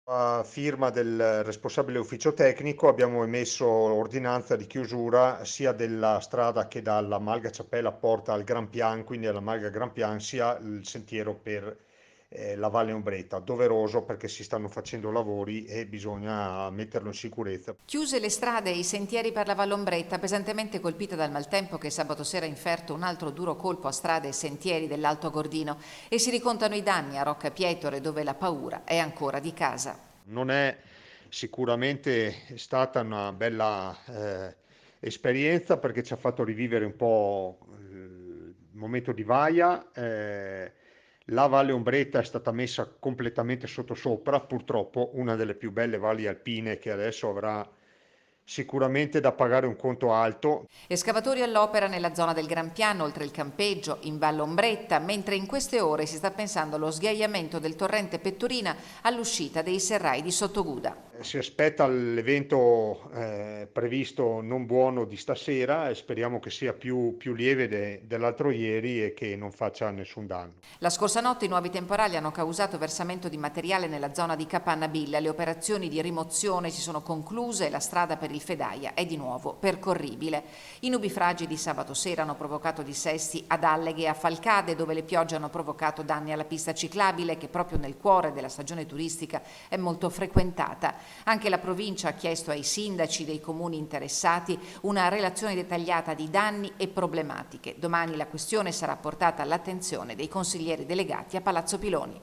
A firma del responsabile ufficio tecnico abbiamo emesso ordinanza di chiusura sia della strada che dalla Malga Ciapella porta al Gran Pian, quindi alla Malga Gran Pian, sia il sentiero per la Valle Ombretta. Doveroso perché si stanno facendo lavori e bisogna metterlo in sicurezza. Chiuse le strade e i sentieri per la Vallombretta, pesantemente colpita dal maltempo che sabato sera ha inferto un altro duro colpo a strade e sentieri dell'Alto Gordino, e si ricontano i danni a Rocca Pietore, dove la paura è ancora di casa. Non è sicuramente stata una bella esperienza perché ci ha fatto rivivere un po' il momento di Vaia. La Valle Ombretta è stata messa completamente sottosopra, purtroppo una delle più belle valli alpine che adesso avrà sicuramente da pagare un conto alto. Escavatori all'opera nella zona del Gran Piano, oltre il campeggio, in Vallombretta, mentre in queste ore si sta pensando allo sghiaiamento del torrente Pettorina all'uscita dei serrai di Sottoguda. Si aspetta l'evento previsto non buono di stasera e speriamo che sia più lieve dell'altro ieri e che non faccia nessun danno. La scorsa notte i nuovi temporali hanno causato versamento di materiale nella zona di Capannabilla. Le operazioni di rimozione si sono concluse e la strada per il Fedaia è di nuovo percorribile. I nubifragi di sabato sera hanno provocato dissesti ad Alleghe e a Falcade, dove le piogge hanno provocato danni alla pista ciclabile, che proprio nel cuore della stagione turistica è molto frequentata. Anche la provincia ha chiesto ai sindaci dei comuni interessati una relazione dettagliata di danni e problematiche. Domani la questione sarà portata all'attenzione dei consiglieri delegati a Palazzo Piloni.